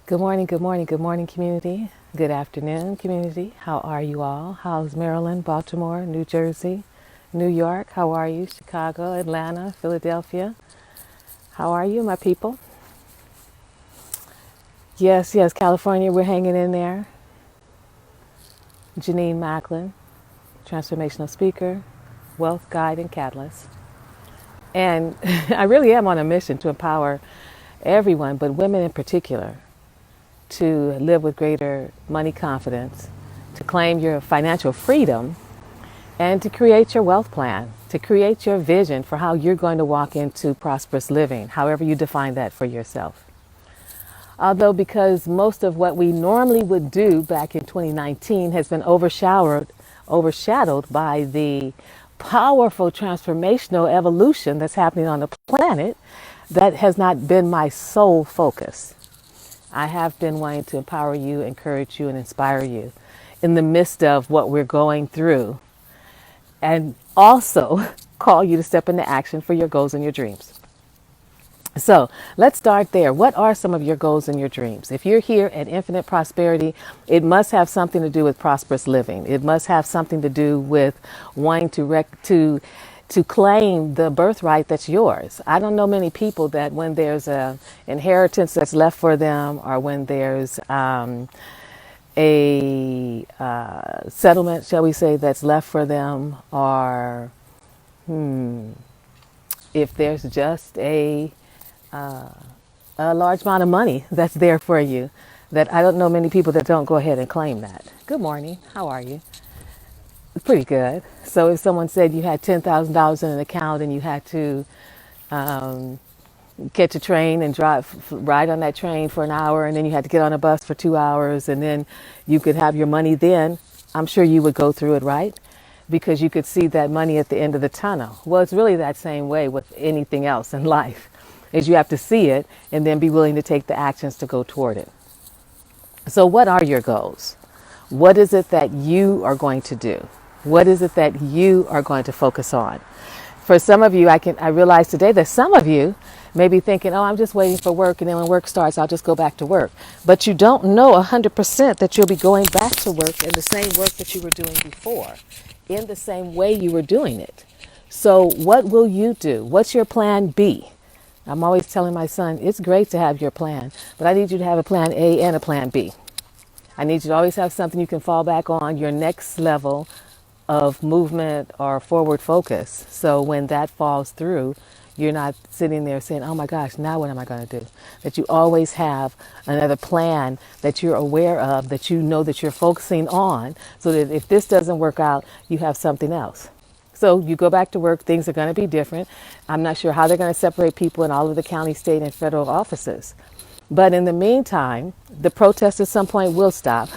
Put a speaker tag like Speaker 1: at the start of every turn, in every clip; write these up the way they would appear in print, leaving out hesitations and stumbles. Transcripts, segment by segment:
Speaker 1: Good morning, good morning, good morning, community. Good afternoon, community. How are you all? How's Maryland, Baltimore, New Jersey, New York? How are you? Chicago, Atlanta, Philadelphia? How are you, my people? Yes, yes, California, we're hanging in there. Janine Macklin, transformational speaker, wealth guide, and catalyst. And I really am on a mission to empower everyone, but women in particular, to live with greater money confidence, to claim your financial freedom, and to create your wealth plan, to create your vision for how you're going to walk into prosperous living, however you define that for yourself. Although, because most of what we normally would do back in 2019 has been overshadowed by the powerful transformational evolution that's happening on the planet, that has not been my sole focus. I have been wanting to empower you, encourage you, and inspire you in the midst of what we're going through, and also call you to step into action for your goals and your dreams. So let's start there. What are some of your goals and your dreams? If you're here at Infinite Prosperity, it must have something to do with prosperous living. It must have something to do with wanting to claim the birthright that's yours. I don't know many people that when there's a inheritance that's left for them, or when there's a settlement, shall we say, that's left for them, or if there's just a large amount of money that's there for you, that I don't know many people that don't go ahead and claim that. Good morning. How are you? Pretty good. So if someone said you had $10,000 in an account and you had to um, catch a train and ride on that train for an hour, and then you had to get on a bus for 2 hours, and then you could have your money then, I'm sure you would go through it, right? Because you could see that money at the end of the tunnel. Well, it's really that same way with anything else in life, is you have to see it and then be willing to take the actions to go toward it. So what are your goals? What is it that you are going to do? What is it that you are going to focus on? For some of you, I realize today that some of you may be thinking, oh, I'm just waiting for work, and then when work starts, I'll just go back to work. But you don't know 100% that you'll be going back to work in the same work that you were doing before, in the same way you were doing it. So what will you do? What's your plan B? I'm always telling my son, it's great to have your plan, but I need you to have a plan A and a plan B. I need you to always have something you can fall back on, your next level of movement or forward focus. So when that falls through, you're not sitting there saying, oh my gosh, now what am I going to do? That you always have another plan that you're aware of, that you know that you're focusing on, so that if this doesn't work out, you have something else. So you go back to work, things are going to be different. I'm not sure how they're going to separate people in all of the county, state, and federal offices. But in the meantime, the protest at some point will stop.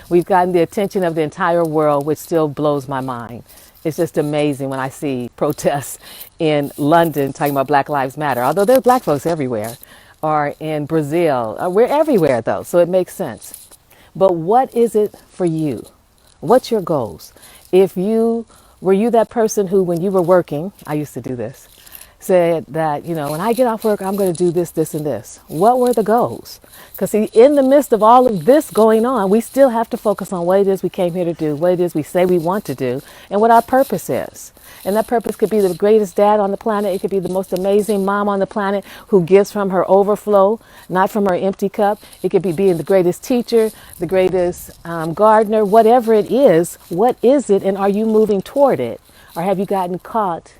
Speaker 1: We've gotten the attention of the entire world, which still blows my mind. It's just amazing when I see protests in London talking about Black Lives Matter, although there's black folks everywhere, or in Brazil. We're everywhere, though, so it makes sense. But what is it for you? What's your goals? If you were you that person who, when you were working, I used to do this, said that, when I get off work, I'm going to do this, this, and this. What were the goals? Because see, in the midst of all of this going on, we still have to focus on what it is we came here to do, what it is we say we want to do, and what our purpose is. And that purpose could be the greatest dad on the planet. It could be the most amazing mom on the planet who gives from her overflow, not from her empty cup. It could be being the greatest teacher, the greatest gardener, whatever it is. What is it, and are you moving toward it? Or have you gotten caught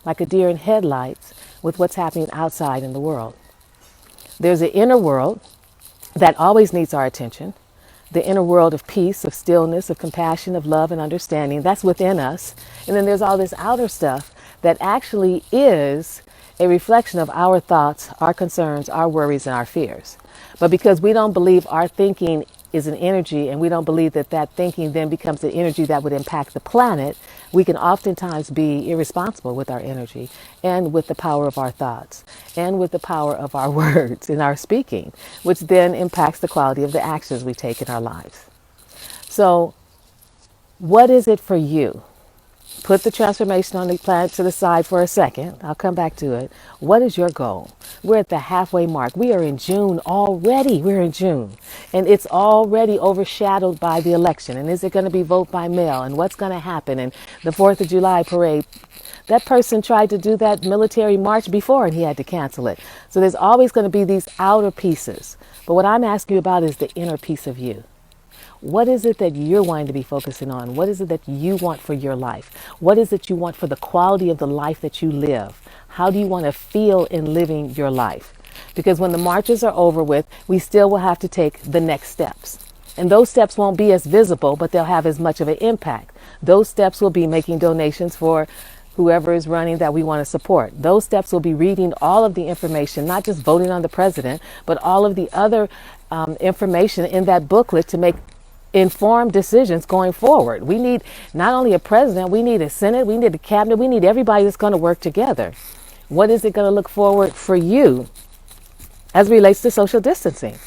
Speaker 1: like a deer in headlights with what's happening outside in the world? There's an inner world that always needs our attention. The inner world of peace, of stillness, of compassion, of love and understanding. That's within us. And then there's all this outer stuff that actually is a reflection of our thoughts, our concerns, our worries, and our fears. But because we don't believe our thinking is an energy, and we don't believe that that thinking then becomes the energy that would impact the planet, we can oftentimes be irresponsible with our energy and with the power of our thoughts and with the power of our words in our speaking, which then impacts the quality of the actions we take in our lives. So what is it for you? Put the transformation on the planet to the side for a second. I'll come back to it. What is your goal? We're at the halfway mark. We are in June already. We're in June. And it's already overshadowed by the election. And is it going to be vote by mail? And what's going to happen? And the 4th of July parade. That person tried to do that military march before and he had to cancel it. So there's always going to be these outer pieces. But what I'm asking you about is the inner piece of you. What is it that you're wanting to be focusing on? What is it that you want for your life? What is it you want for the quality of the life that you live? How do you want to feel in living your life? Because when the marches are over with, we still will have to take the next steps. And those steps won't be as visible, but they'll have as much of an impact. Those steps will be making donations for whoever is running that we want to support. Those steps will be reading all of the information, not just voting on the president, but all of the other information in that booklet to make informed decisions going forward. We need not only a president, we need a Senate, we need a cabinet, we need everybody that's going to work together. What is it going to look forward for you as it relates to social distancing?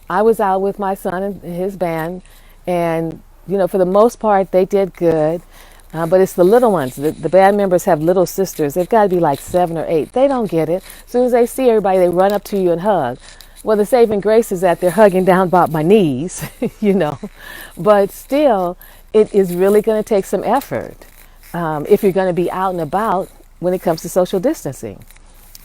Speaker 1: I was out with my son and his band, and for the most part, they did good. But it's the little ones. The band members have little sisters. They've got to be like 7 or 8. They don't get it. As soon as they see everybody, they run up to you and hug. Well, the saving grace is that they're hugging down about my knees, But still, it is really going to take some effort if you're going to be out and about when it comes to social distancing.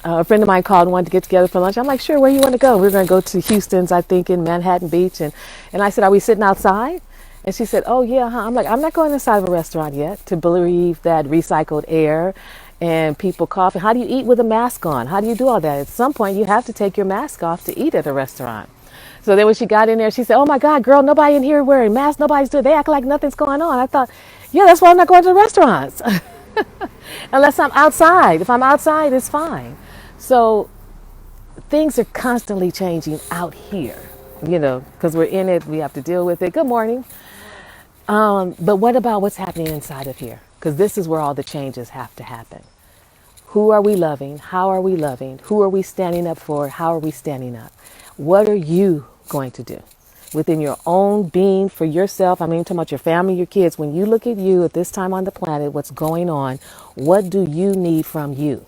Speaker 1: A friend of mine called and wanted to get together for lunch. I'm like, sure, where you want to go? We're going to go to Houston's, I think, in Manhattan Beach. And I said, are we sitting outside? And she said, oh, yeah. I'm like, I'm not going inside of a restaurant yet to breathe that recycled air and people coughing. How do you eat with a mask on? How do you do all that? At some point, you have to take your mask off to eat at a restaurant. So then when she got in there, she said, oh, my God, girl, nobody in here wearing masks. Nobody's doing it. They act like nothing's going on. I thought, yeah, that's why I'm not going to the restaurants. Unless I'm outside. If I'm outside, it's fine. So things are constantly changing out here, because we're in it. We have to deal with it. Good morning. But what about what's happening inside of here? Because this is where all the changes have to happen. Who are we loving? How are we loving? Who are we standing up for? How are we standing up? What are you going to do within your own being for yourself? I mean, talking about your family, your kids. When you look at you at this time on the planet, what's going on? What do you need from you?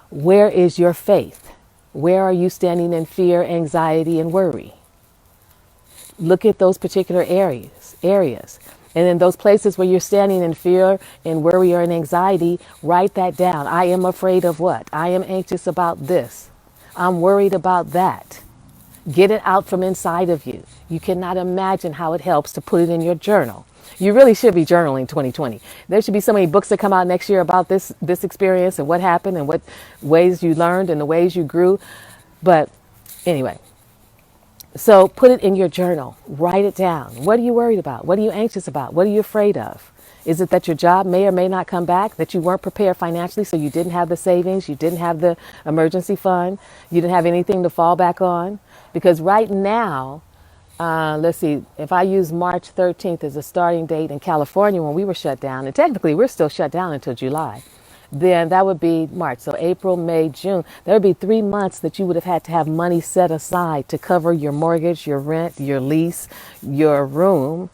Speaker 1: Where is your faith? Where are you standing in fear, anxiety, and worry? Look at those particular areas. And in those places where you're standing in fear and worry or in anxiety, write that down. I am afraid of what? I am anxious about this. I'm worried about that. Get it out from inside of you. You cannot imagine how it helps to put it in your journal. You really should be journaling 2020. There should be so many books that come out next year about this experience and what happened and what ways you learned and the ways you grew. But anyway, so put it in your journal. Write it down. What are you worried about? What are you anxious about? What are you afraid of? Is it that your job may or may not come back, that you weren't prepared financially, so you didn't have the savings, you didn't have the emergency fund, you didn't have anything to fall back on? Because right now, let's see, if I use March 13th as a starting date in California when we were shut down, and technically we're still shut down until July, then that would be March. So April, May, June, there would be 3 months that you would have had to have money set aside to cover your mortgage, your rent, your lease, your room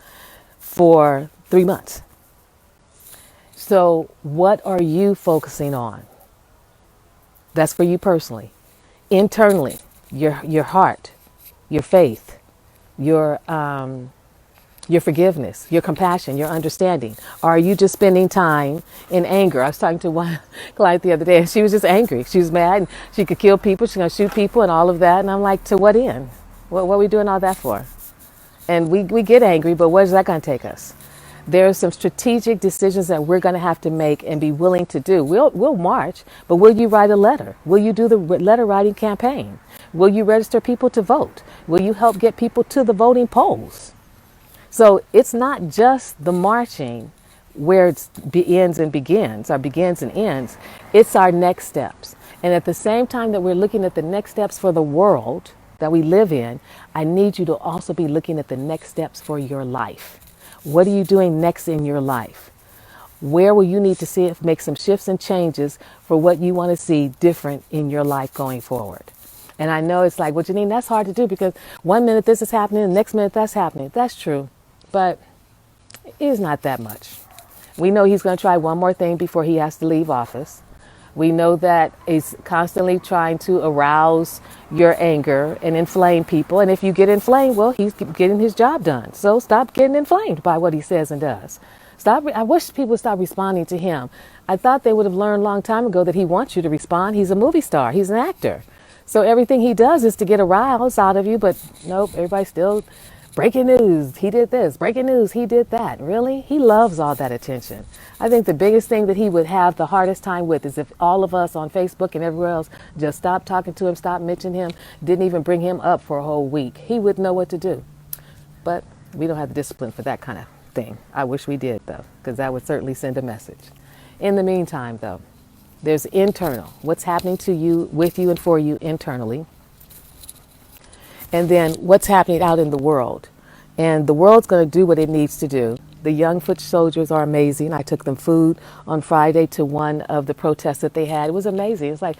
Speaker 1: for 3 months. So what are you focusing on? That's for you personally. Internally, your heart, your faith, your forgiveness, your compassion, your understanding. Are you just spending time in anger? I was talking to one client the other day and she was just angry. She was mad and she could kill people. She's going to shoot people and all of that. And I'm like, to what end? What are we doing all that for? And we get angry, but where's that going to take us? There are some strategic decisions that we're going to have to make and be willing to do. We'll march, but will you write a letter? Will you do the letter writing campaign? Will you register people to vote? Will you help get people to the voting polls? So it's not just the marching where it ends and begins, or begins and ends. It's our next steps. And at the same time that we're looking at the next steps for the world that we live in, I need you to also be looking at the next steps for your life. What are you doing next in your life? Where will you need to see it, make some shifts and changes for what you want to see different in your life going forward? And I know it's like, well, Janine, that's hard to do because 1 minute this is happening, the next minute that's happening. That's true, but it is not that much. We know he's going to try one more thing before he has to leave office. We know that he's constantly trying to arouse your anger and inflame people. And if you get inflamed, well, he's getting his job done. So stop getting inflamed by what he says and does. Stop. I wish people would stop responding to him. I thought they would have learned a long time ago that he wants you to respond. He's a movie star. He's an actor. So everything he does is to get a rise out of you. But nope, everybody's still breaking news. He did this. Breaking news. He did that. Really? He loves all that attention. I think the biggest thing that he would have the hardest time with is if all of us on Facebook and everywhere else just stopped talking to him, stopped mentioning him, didn't even bring him up for a whole week. He wouldn't know what to do. But we don't have the discipline for that kind of thing. I wish we did, though, because that would certainly send a message. In the meantime, though, there's internal. What's happening to you, with you, and for you internally. And then what's happening out in the world. And the world's going to do what it needs to do. The young foot soldiers are amazing. I took them food on Friday to one of the protests that they had. It was amazing. It's like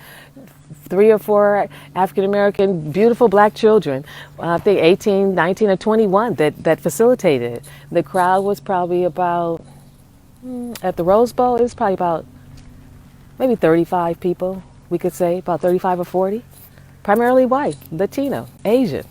Speaker 1: 3 or 4 African-American, beautiful black children, I think 18, 19, or 21 that facilitated it. The crowd was probably about, at the Rose Bowl, it was probably about maybe 35 people, we could say, about 35 or 40. Primarily white, Latino, Asian.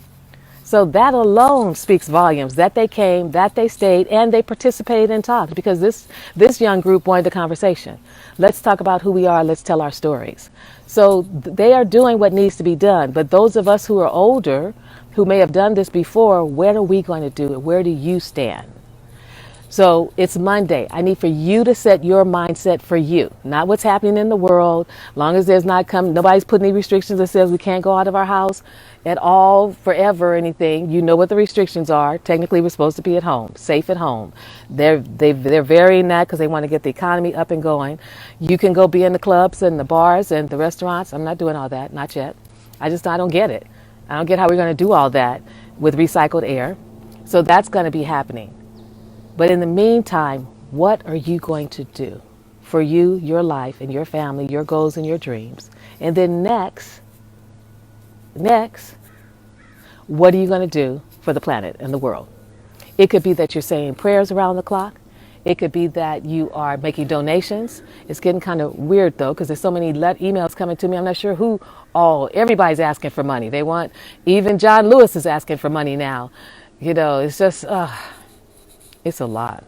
Speaker 1: So that alone speaks volumes, that they came, that they stayed, and they participated and talked, because this young group wanted the conversation. Let's talk about who we are. Let's tell our stories. So they are doing what needs to be done. But those of us who are older, who may have done this before, what are we going to do? Where do you stand? So it's Monday. I need for you to set your mindset for you, not what's happening in the world. Long as there's nobody's putting any restrictions that says we can't go out of our house at all, forever, or anything. You know what the restrictions are. Technically, we're supposed to be at home, safe at home. They're varying that because they want to get the economy up and going. You can go be in the clubs and the bars and the restaurants. I'm not doing all that, not yet. I don't get it. I don't get how we're going to do all that with recycled air. So that's going to be happening. But in the meantime, what are you going to do for you, your life, and your family, your goals and your dreams? And then next, what are you going to do for the planet and the world? It could be that you're saying prayers around the clock. It could be that you are making donations. It's getting kind of weird, though, because there's so many emails coming to me. I'm not sure everybody's asking for money. Even John Lewis is asking for money now. It's just, it's a lot.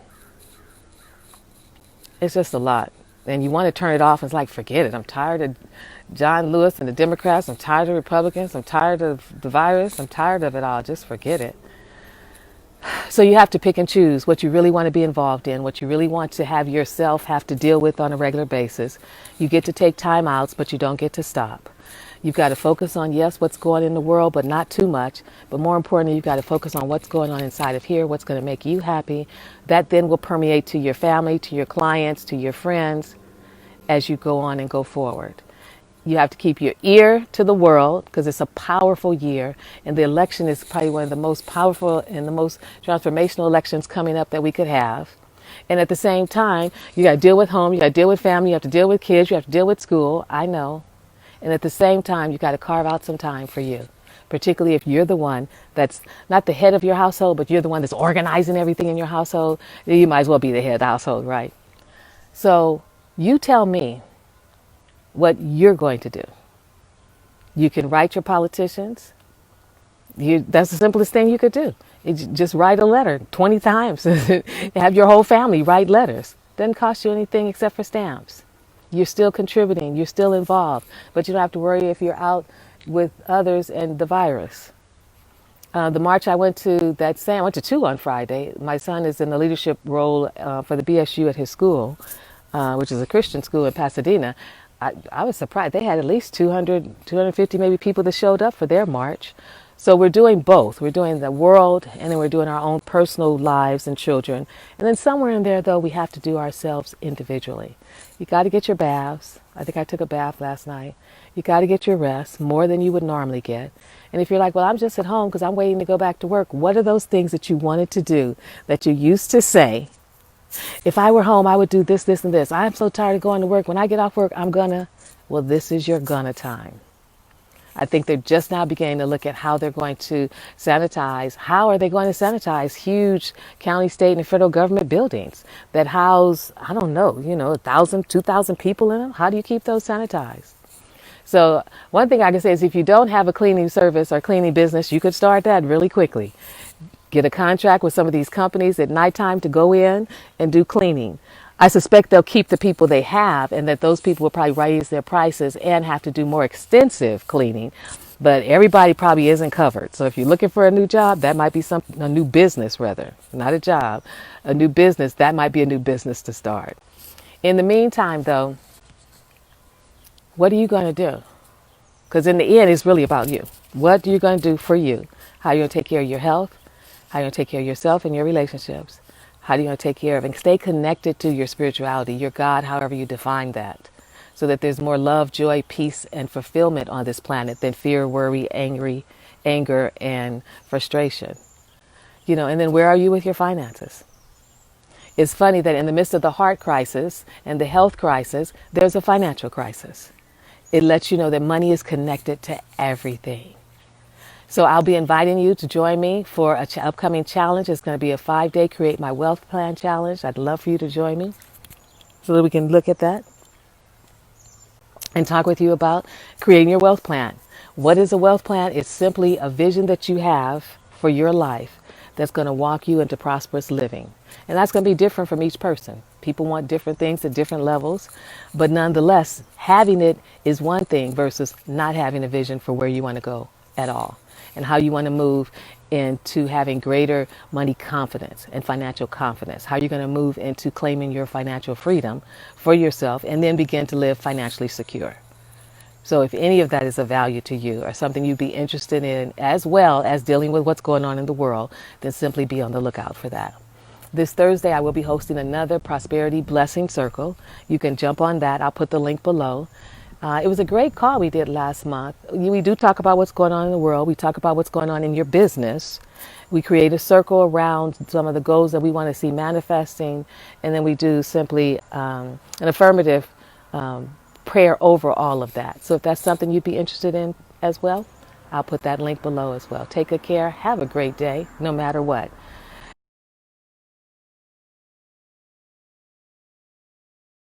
Speaker 1: It's just a lot. And you want to turn it off. It's like, forget it. I'm tired of John Lewis and the Democrats. I'm tired of Republicans. I'm tired of the virus. I'm tired of it all. Just forget it. So you have to pick and choose what you really want to be involved in, what you really want to have yourself have to deal with on a regular basis. You get to take time outs, but you don't get to stop. You've got to focus on, yes, what's going on in the world, but not too much. But more importantly, you've got to focus on what's going on inside of here, what's going to make you happy. That then will permeate to your family, to your clients, to your friends as you go on and go forward. You have to keep your ear to the world because it's a powerful year. And the election is probably one of the most powerful and the most transformational elections coming up that we could have. And at the same time, you got to deal with home, you got to deal with family, you have to deal with kids, you have to deal with school. I know. And at the same time, you got to carve out some time for you, particularly if you're the one that's not the head of your household, but you're the one that's organizing everything in your household. You might as well be the head of the household, right? So you tell me what you're going to do. You can write your politicians. That's the simplest thing you could do. Just write a letter 20 times. Have your whole family write letters. Doesn't cost you anything except for stamps. You're still contributing. You're still involved. But you don't have to worry if you're out with others and the virus. The march I went to, I went to 2 on Friday. My son is in the leadership role for the BSU at his school, which is a Christian school in Pasadena. I was surprised. They had at least 200, 250 maybe people that showed up for their march. So we're doing both. We're doing the world, and then we're doing our own personal lives and children. And then somewhere in there, though, we have to do ourselves individually. You got to get your baths. I think I took a bath last night. You got to get your rest, more than you would normally get. And if you're like, well, I'm just at home because I'm waiting to go back to work, what are those things that you wanted to do that you used to say, if I were home, I would do this, this, and this. I'm so tired of going to work. When I get off work, I'm gonna. Well, this is your gonna time. I think they're just now beginning to look at how they're going to sanitize. How are they going to sanitize huge county, state, and federal government buildings that house, I don't know, 1,000, 2,000 people in them? How do you keep those sanitized? So one thing I can say is if you don't have a cleaning service or cleaning business, you could start that really quickly. Get a contract with some of these companies at nighttime to go in and do cleaning. I suspect they'll keep the people they have and that those people will probably raise their prices and have to do more extensive cleaning. But everybody probably isn't covered. So if you're looking for a new job, that might be a new business rather, not a job, a new business. That might be a new business to start. In the meantime, though, what are you going to do? Because in the end, it's really about you. What are you going to do for you? How are you going to take care of your health? How are you going to take care of yourself and your relationships? How are you going to take care of and stay connected to your spirituality, your God, however you define that, so that there's more love, joy, peace, and fulfillment on this planet than fear, worry, anger, and frustration. And then where are you with your finances? It's funny that in the midst of the heart crisis and the health crisis, there's a financial crisis. It lets you know that money is connected to everything. So I'll be inviting you to join me for an upcoming challenge. It's going to be a 5-day Create My Wealth Plan challenge. I'd love for you to join me so that we can look at that and talk with you about creating your wealth plan. What is a wealth plan? It's simply a vision that you have for your life that's going to walk you into prosperous living. And that's going to be different from each person. People want different things at different levels. But nonetheless, having it is one thing versus not having a vision for where you want to go at all and how you want to move into having greater money confidence and financial confidence, how you're going to move into claiming your financial freedom for yourself and then begin to live financially secure. So if any of that is of value to you or something you'd be interested in as well as dealing with what's going on in the world, then simply be on the lookout for that. This Thursday, I will be hosting another Prosperity Blessing Circle. You can jump on that. I'll put the link below. It was a great call we did last month. We do talk about what's going on in the world. We talk about what's going on in your business. We create a circle around some of the goals that we want to see manifesting. And then we do simply an affirmative prayer over all of that. So if that's something you'd be interested in as well, I'll put that link below as well. Take good care. Have a great day, no matter what.